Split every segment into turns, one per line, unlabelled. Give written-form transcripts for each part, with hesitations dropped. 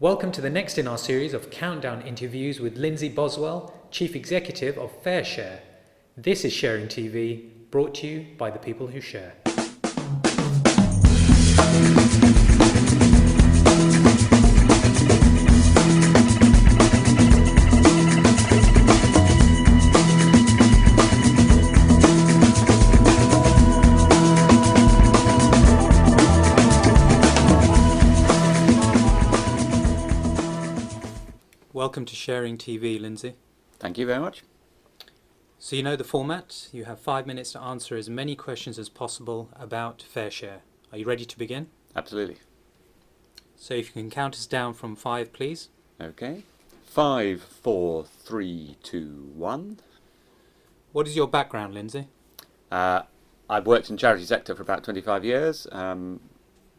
Welcome to the next in our series of countdown interviews with Lindsay Boswell, Chief Executive of Fareshare. This is Sharing TV, brought to you by the people who share. Welcome to Sharing TV, Lindsay.
Thank you very much.
So you know the format. You have 5 minutes to answer as many questions as possible about Fareshare. Are you ready to begin?
Absolutely.
So if you can count us down from 5, please.
Okay. 5, 4, 3, 2, 1.
What is your background, Lindsay?
I've worked in the charity sector for about 25 years,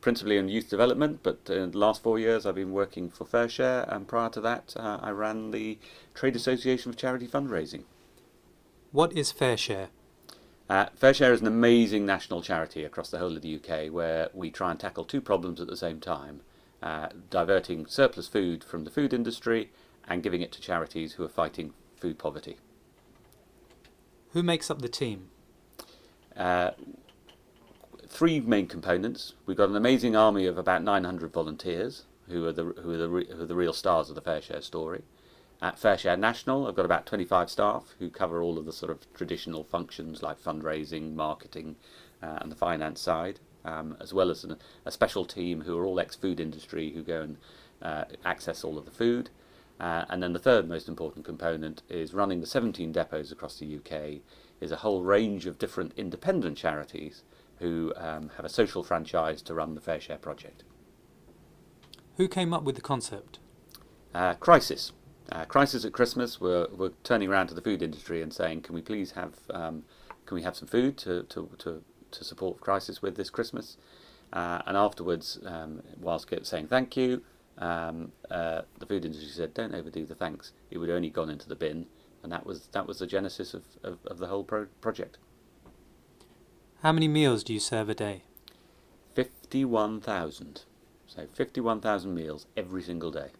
principally in youth development, but in the last 4 years I've been working for Fareshare, and prior to that I ran the Trade Association for Charity Fundraising.
What is Fareshare?
Fareshare is an amazing national charity across the whole of the UK where we try and tackle two problems at the same time, diverting surplus food from the food industry and giving it to charities who are fighting food poverty.
Who makes up the team?
Three main components. We've got an amazing army of about 900 volunteers who are the real stars of the Fareshare story. At Fareshare National, I've got about 25 staff who cover all of the sort of traditional functions like fundraising, marketing, and the finance side, as well as a special team who are all ex-food industry who go and access all of the food. And then the third most important component is running the 17 depots across the UK is a whole range of different independent charities who have a social franchise to run the Fareshare project.
Who came up with the concept?
Crisis. Crisis at Christmas. We're turning around to the food industry and saying, can we please have some food to support Crisis with this Christmas? And afterwards, whilst saying thank you, the food industry said, don't overdo the thanks. It would only gone into the bin, and that was the genesis of the whole project.
How many meals do you serve a day?
51,000. So 51,000 meals every single day.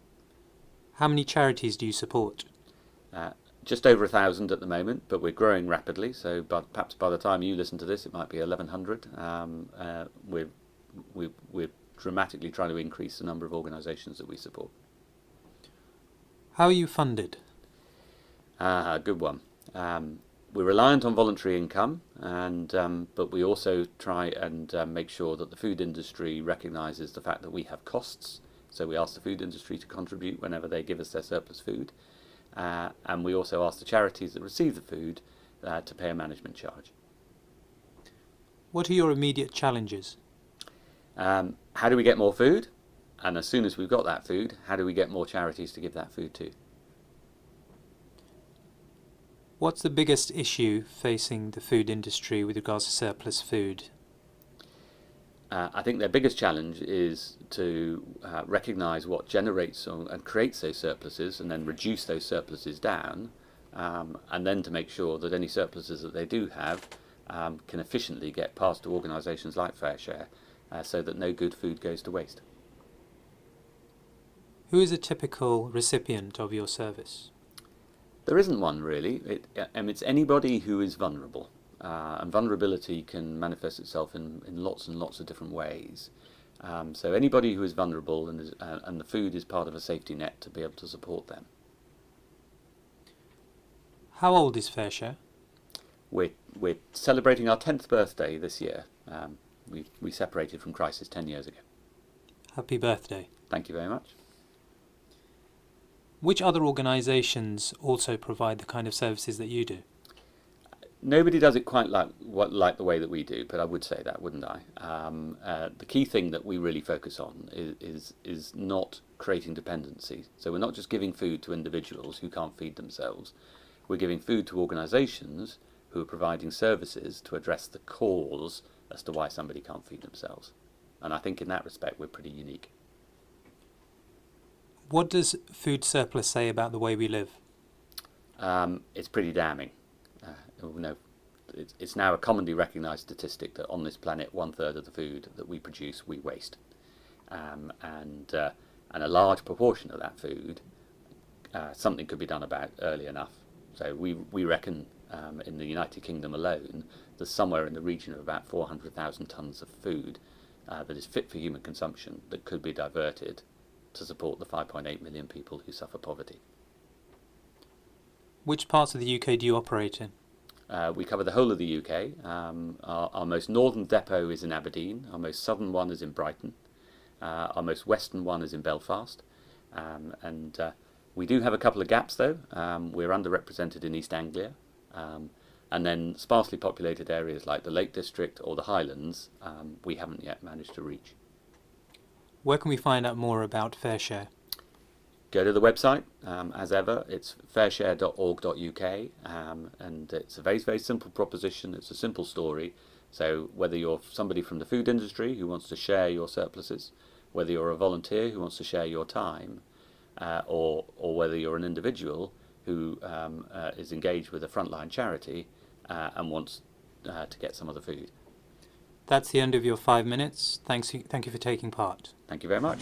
How many charities do you support?
Just over 1,000 at the moment, but we're growing rapidly. So, perhaps by the time you listen to this, it might be 1,100. We're dramatically trying to increase the number of organisations that we support.
How are you funded?
Good one. We're reliant on voluntary income, but we also try and make sure that the food industry recognises the fact that we have costs. So we ask the food industry to contribute whenever they give us their surplus food, and we also ask the charities that receive the food to pay a management charge.
What are your immediate challenges?
How do we get more food? And as soon as we've got that food, how do we get more charities to give that food to?
What's the biggest issue facing the food industry with regards to surplus food?
I think their biggest challenge is to recognise what generates and creates those surpluses and then reduce those surpluses down, and then to make sure that any surpluses that they do have can efficiently get passed to organisations like Fareshare so that no good food goes to waste.
Who is a typical recipient of your service?
There isn't one really. It's anybody who is vulnerable. And vulnerability can manifest itself in lots and lots of different ways. So anybody who is vulnerable and the food is part of a safety net to be able to support them.
How old is Fareshare?
We're celebrating our 10th birthday this year. We separated from Crisis 10 years ago.
Happy birthday.
Thank you very much.
Which other organisations also provide the kind of services that you do?
Nobody does it quite like the way that we do, but I would say that, wouldn't I? The key thing that we really focus on is not creating dependency. So we're not just giving food to individuals who can't feed themselves. We're giving food to organisations who are providing services to address the cause as to why somebody can't feed themselves. And I think in that respect we're pretty unique.
What does food surplus say about the way we live?
It's pretty damning. It's now a commonly recognised statistic that on this planet 1/3 of the food that we produce we waste, and and a large proportion of that food, something could be done about early enough. So we reckon in the United Kingdom alone, there's somewhere in the region of about 400,000 tonnes of food that is fit for human consumption that could be diverted to support the 5.8 million people who suffer poverty.
Which parts of the UK do you operate in?
We cover the whole of the UK. Our most northern depot is in Aberdeen, our most southern one is in Brighton, our most western one is in Belfast, and we do have a couple of gaps though. We're underrepresented in East Anglia, and then sparsely populated areas like the Lake District or the Highlands we haven't yet managed to reach.
Where can we find out more about Fareshare?
Go to the website, as ever, it's fareshare.org.uk, and it's a very, very simple proposition, it's a simple story. So whether you're somebody from the food industry who wants to share your surpluses, whether you're a volunteer who wants to share your time, or whether you're an individual who is engaged with a frontline charity and wants to get some of the food.
That's the end of your 5 minutes. Thank you for taking part.
Thank you very much.